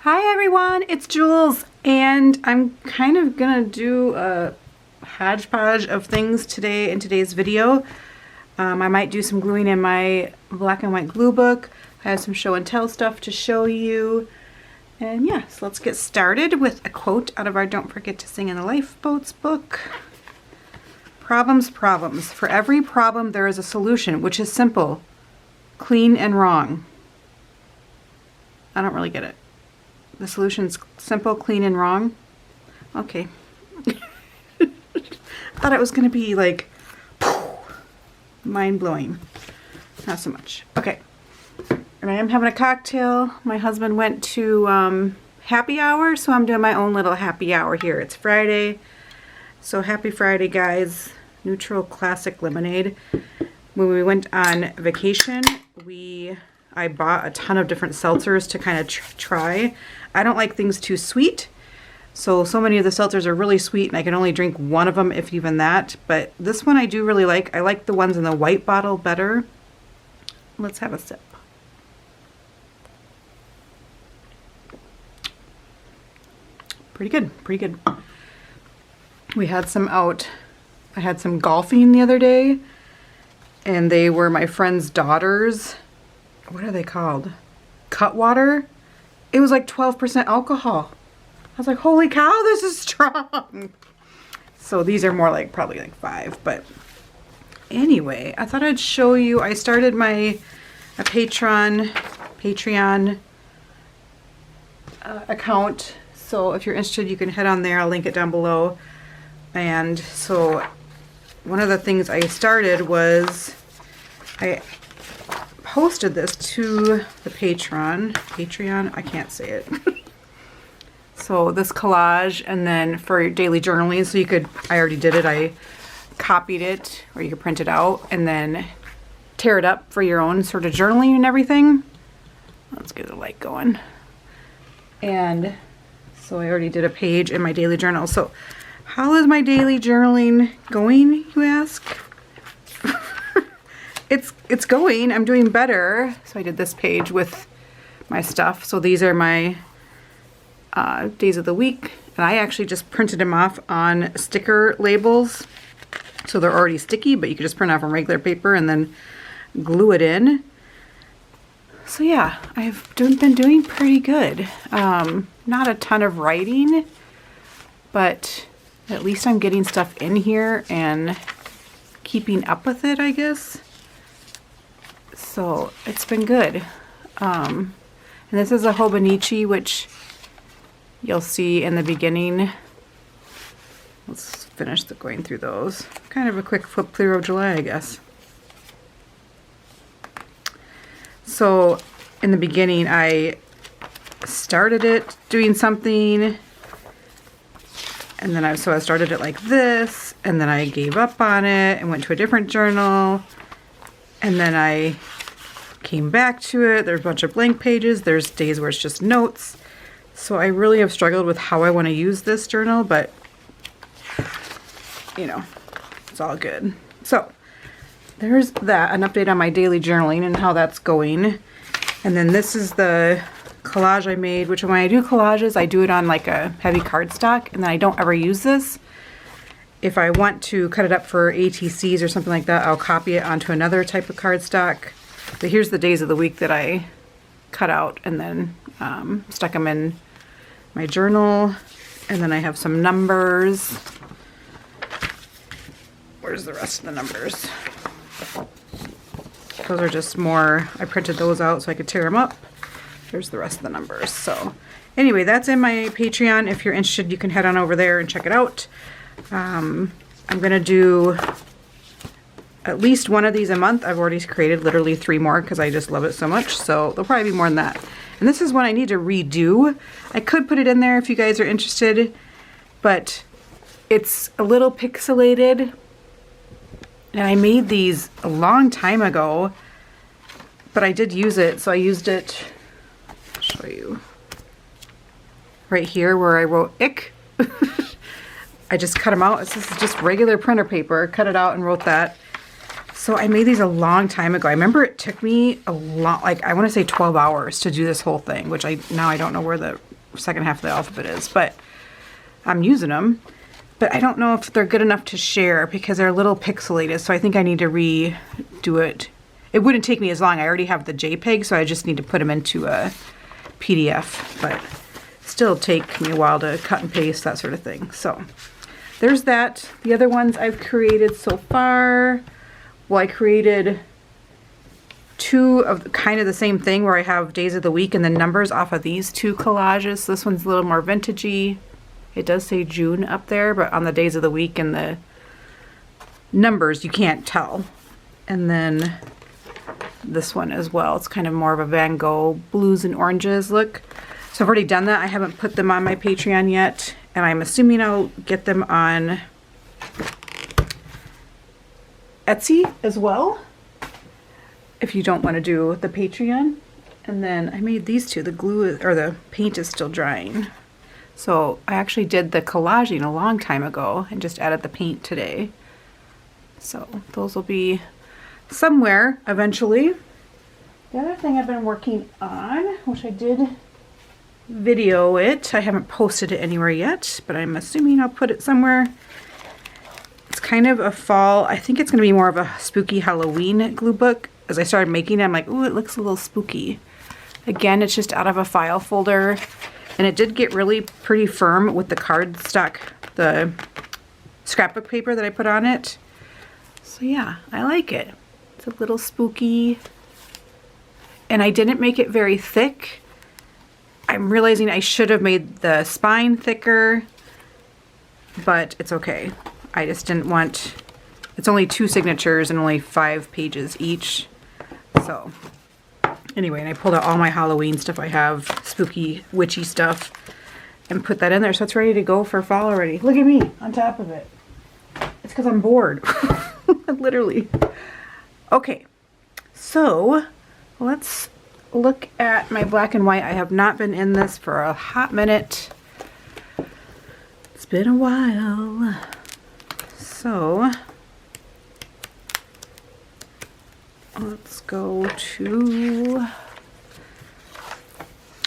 Hi everyone, it's Jules, and I'm kind of gonna do a hodgepodge of things today in today's video. I might do some gluing in my black and white glue book. I have some show and tell stuff to show you. And yeah, so let's get started with a quote out of our Don't Forget to Sing in the Lifeboats book. Problems, problems. For every problem there is a solution, which is simple, clean and wrong. I don't really get it. The solution's simple, clean, and wrong? Okay. I thought it was going to be like mind-blowing. Not so much. Okay. And I am having a cocktail. My husband went to happy hour, so I'm doing my own little happy hour here. It's Friday. So happy Friday, guys. Neutral Classic Lemonade. When we went on vacation, I bought a ton of different seltzers to kind of try. I don't like things too sweet, so many of the seltzers are really sweet and I can only drink one of them, if even that. But this one I do really like. I like the ones in the white bottle better. Let's have a sip. Pretty good, pretty good. We had some out. I had some golfing the other day, and they were my friend's daughters. What are they called? Cutwater. It was like 12% alcohol. I was like, holy cow, this is strong. So these are more like probably like 5, but anyway, I thought I'd show you. I started a Patreon account. So if you're interested, you can head on there. I'll link it down below. And so one of the things I started was I posted this to the Patreon, I can't say it. So this collage, and then for your daily journaling, so you could, I already did it, I copied it, or you could print it out and then tear it up for your own sort of journaling and everything. Let's get the light going. And so I already did a page in my daily journal. So how is my daily journaling going, you ask? It's going. I'm doing better. So I did this page with my stuff. So these are my days of the week. And I actually just printed them off on sticker labels. So they're already sticky, but you can just print off on regular paper and then glue it in. So yeah, I've been doing pretty good. Not a ton of writing, but at least I'm getting stuff in here and keeping up with it, I guess. So it's been good. And this is a Hobonichi, which you'll see in the beginning. Let's finish going through those. Kind of a quick flip through of July, I guess. So in the beginning, I started it doing something, and then I started it like this, and then I gave up on it and went to a different journal, and then I came back to it. There's a bunch of blank pages. There's days where it's just notes. So I really have struggled with how I want to use this journal, but you know, it's all good. So there's that, an update on my daily journaling and how that's going. And then this is the collage I made, which when I do collages, I do it on like a heavy cardstock, and then I don't ever use this. If I want to cut it up for ATCs or something like that, I'll copy it onto another type of cardstock. But here's the days of the week that I cut out and then stuck them in my journal. And then I have some numbers. Where's the rest of the numbers? Those are just more, I printed those out so I could tear them up. Here's the rest of the numbers. So anyway, that's in my Patreon. If you're interested, you can head on over there and check it out. I'm gonna do at least one of these a month. I've already created literally 3 more because I just love it so much. So there'll probably be more than that. And this is one I need to redo. I could put it in there if you guys are interested, but it's a little pixelated. And I made these a long time ago, but I did use it. So I used it, I'll show you, right here where I wrote ick. I just cut them out. This is just regular printer paper. Cut it out and wrote that. So I made these a long time ago. I remember it took me a lot, like I want to say 12 hours to do this whole thing, which now I don't know where the second half of the alphabet is, but I'm using them. But I don't know if they're good enough to share because they're a little pixelated, so I think I need to redo it. It wouldn't take me as long. I already have the JPEG, so I just need to put them into a PDF, but still take me a while to cut and paste, that sort of thing. So there's that. The other ones I've created so far, well, I created 2 of kind of the same thing where I have days of the week and the numbers off of these 2 collages. So this one's a little more vintagey. It does say June up there, but on the days of the week and the numbers, you can't tell. And then this one as well. It's kind of more of a Van Gogh blues and oranges look. So I've already done that. I haven't put them on my Patreon yet, and I'm assuming I'll get them on Etsy as well, if you don't want to do the Patreon. And then I made these 2. The glue or the paint is still drying. So I actually did the collaging a long time ago and just added the paint today. So those will be somewhere eventually. The other thing I've been working on, which I did video it, I haven't posted it anywhere yet, but I'm assuming I'll put it somewhere. It's kind of a fall, I think it's going to be more of a spooky Halloween glue book. As I started making it, I'm like, ooh, it looks a little spooky. Again, it's just out of a file folder. And it did get really pretty firm with the cardstock, the scrapbook paper that I put on it. So yeah, I like it. It's a little spooky. And I didn't make it very thick. I'm realizing I should have made the spine thicker, but it's okay. I just didn't want, it's only 2 signatures and only 5 pages each. So anyway, and I pulled out all my Halloween stuff. I have spooky, witchy stuff and put that in there. So it's ready to go for fall already. Look at me on top of it. It's because I'm bored. Literally. Okay, so let's look at my black and white. I have not been in this for a hot minute. It's been a while. So let's go to,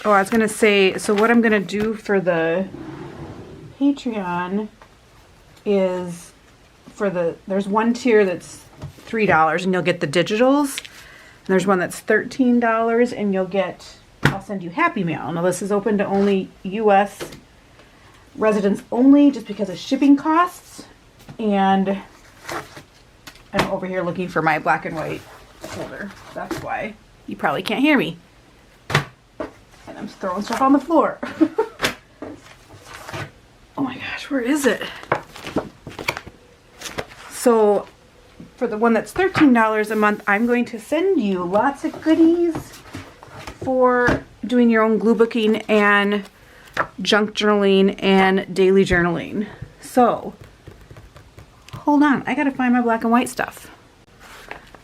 oh, I was going to say, so what I'm going to do for the Patreon is for the, there's one tier that's $3 and you'll get the digitals. And there's one that's $13 and you'll get, I'll send you Happy Mail. Now this is open to only US residents only just because of shipping costs. And I'm over here looking for my black and white folder. That's why you probably can't hear me. And I'm throwing stuff on the floor. Oh my gosh, where is it? So for the one that's $13 a month, I'm going to send you lots of goodies for doing your own glue booking and junk journaling and daily journaling. So hold on, I gotta find my black and white stuff.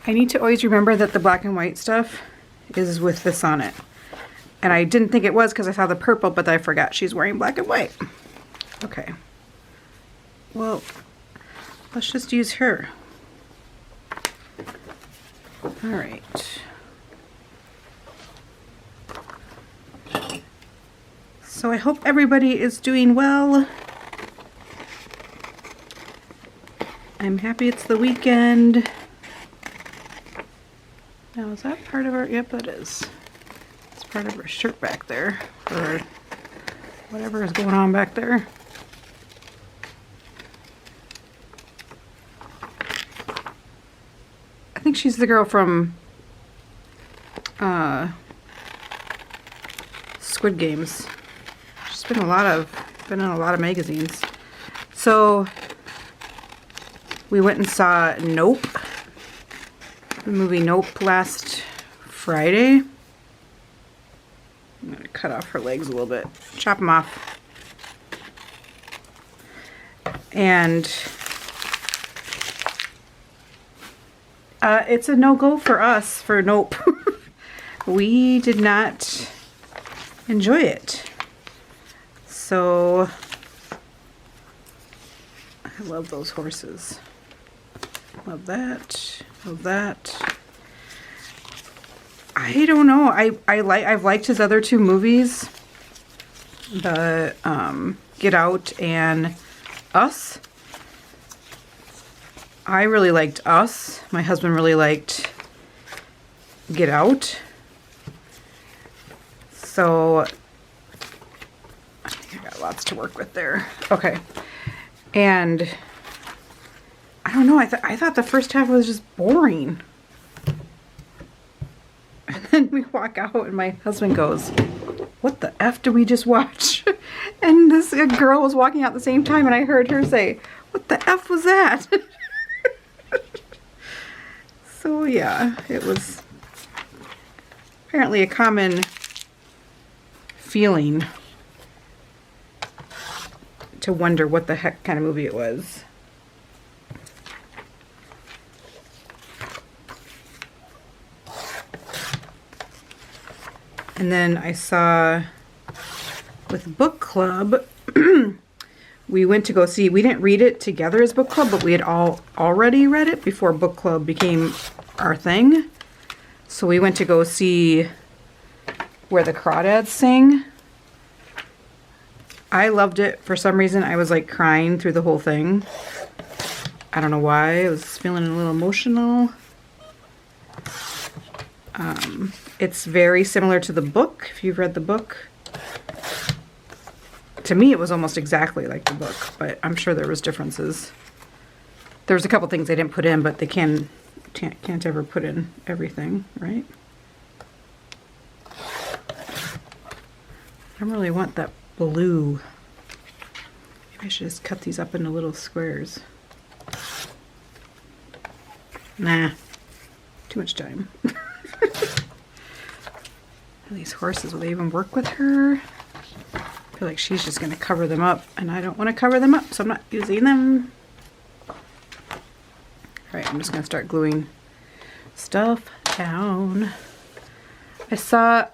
I need to always remember that the black and white stuff is with this on it. And I didn't think it was because I saw the purple, but I forgot she's wearing black and white. Okay. Well, let's just use her. All right. So I hope everybody is doing well. I'm happy it's the weekend. Now is that part of our, yep it is. It's part of our shirt back there, or whatever is going on back there. I think she's the girl from Squid Games. She's been in a lot of magazines. So we went and saw Nope, the movie Nope, last Friday. I'm gonna cut off her legs a little bit, chop them off. And it's a no-go for us for Nope. We did not enjoy it. So I love those horses. Love that. Love that. I don't know. I've liked his other two movies. the Get Out and Us. I really liked Us. My husband really liked Get Out. So I think I got lots to work with there. Okay. And I don't know, I thought the first half was just boring. And then we walk out and my husband goes, "What the F did we just watch?" And this girl was walking out at the same time and I heard her say, "What the F was that?" So yeah, it was apparently a common feeling to wonder what the heck kind of movie it was. And then I saw with book club, we went to go see, we didn't read it together as book club, but we had already read it before book club became our thing. So we went to go see Where the Crawdads Sing. I loved it. For some reason, I was like crying through the whole thing. I don't know why. I was feeling a little emotional. It's very similar to the book, if you've read the book. To me, it was almost exactly like the book, but I'm sure there was differences. There was a couple things they didn't put in, but they can't ever put in everything, right? I don't really want that blue. Maybe I should just cut these up into little squares. Nah, too much time. These horses, will they even work with her? I feel like she's just going to cover them up, and I don't want to cover them up, so I'm not using them. Alright, I'm just going to start gluing stuff down. I saw,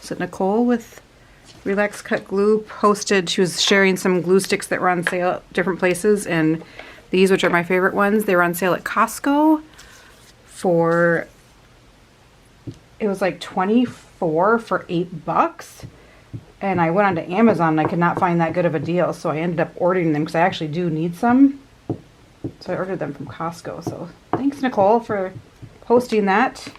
is it Nicole with Relax Cut Glue posted, she was sharing some glue sticks that were on sale at different places, and these, which are my favorite ones, they were on sale at Costco for, it was like 24 for $8. And I went onto Amazon and I could not find that good of a deal, so I ended up ordering them because I actually do need some. So I ordered them from Costco. So thanks, Nicole, for posting that.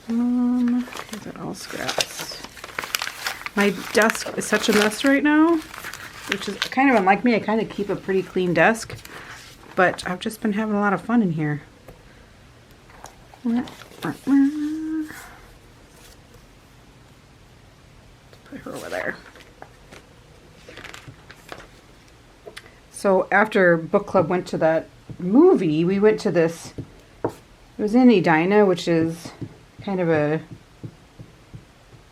These are all scraps. My desk is such a mess right now, which is kind of unlike me. I kind of keep a pretty clean desk, but I've just been having a lot of fun in here. Let's put her over there. So after book club went to that movie, we went to this, it was in Edina, which is kind of a,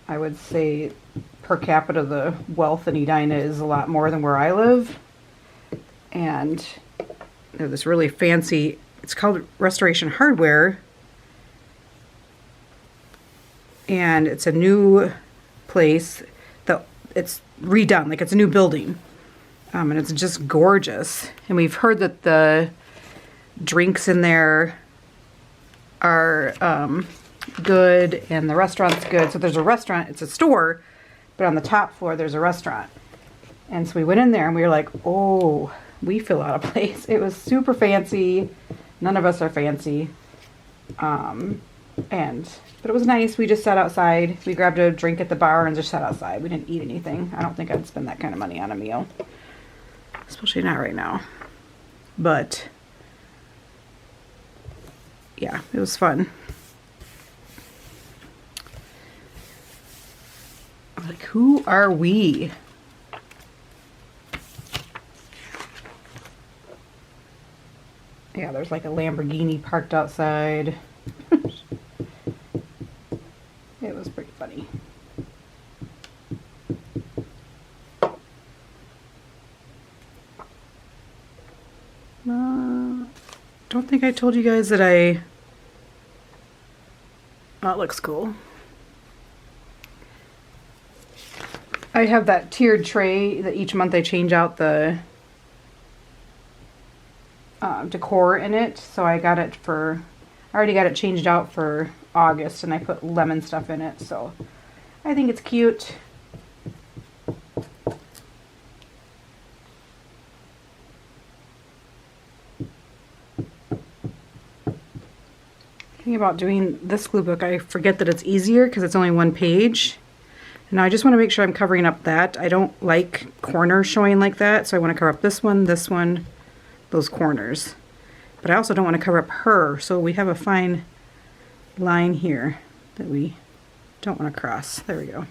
I would say, per capita, the wealth in Edina is a lot more than where I live. And they have this really fancy, it's called Restoration Hardware. And it's a new place that it's redone, like it's a new building. And it's just gorgeous. And we've heard that the drinks in there are good and the restaurant's good. So there's a restaurant, it's a store, but on the top floor there's a restaurant. And so we went in there and we were like, oh, we feel out of place. It was super fancy. None of us are fancy. But it was nice. We just sat outside. We grabbed a drink at the bar and just sat outside. We didn't eat anything. I don't think I'd spend that kind of money on a meal. Especially not right now. But yeah, it was fun. Like, who are we? Yeah, there's like a Lamborghini parked outside. It was pretty funny. Don't think I told you guys that oh, it looks cool. I have that tiered tray that each month I change out the decor in it, so I got it for, I already got it changed out for August, and I put lemon stuff in it, so I think it's cute. The thing about doing this glue book, I forget that it's easier because it's only one page. And I just want to make sure I'm covering up that. I don't like corners showing like that, so I want to cover up this one, those corners. But I also don't want to cover up her, so we have a fine line here that we don't want to cross. There we go.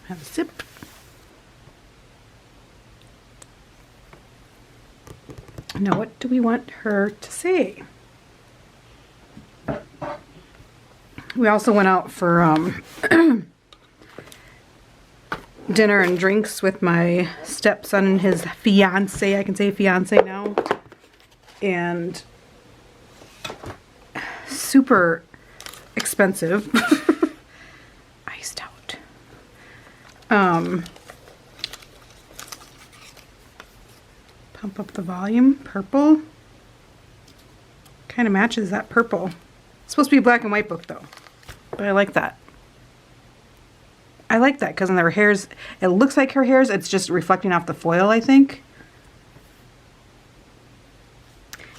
Have a sip. Now, what do we want her to say? We also went out for dinner and drinks with my stepson and his fiance. I can say fiance now. And super expensive. Iced out. Pump up the volume. Purple. Kind of matches that purple. It's supposed to be a black and white book though. But I like that. I like that because in her hairs, it looks like her hairs. It's just reflecting off the foil, I think.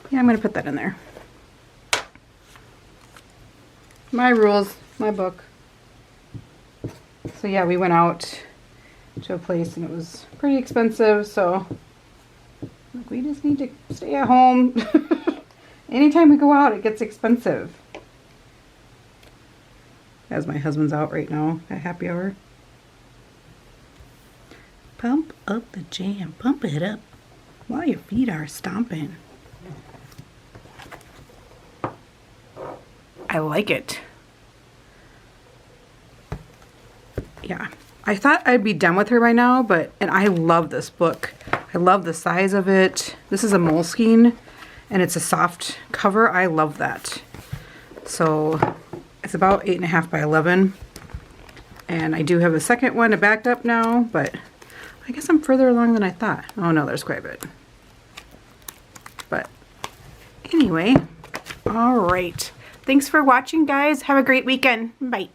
Yeah, I'm going to put that in there. My rules, my book. So yeah, we went out to a place and it was pretty expensive, so we just need to stay at home. Anytime we go out, it gets expensive. As my husband's out right now at happy hour. Pump up the jam. Pump it up while your feet are stomping. I like it. Yeah. I thought I'd be done with her by now, and I love this book. I love the size of it. This is a Moleskine, and it's a soft cover. I love that. So it's about 8.5 by 11. And I do have a second one backed up now, but I guess I'm further along than I thought. Oh no, there's quite a bit. But anyway, all right. Thanks for watching, guys. Have a great weekend. Bye.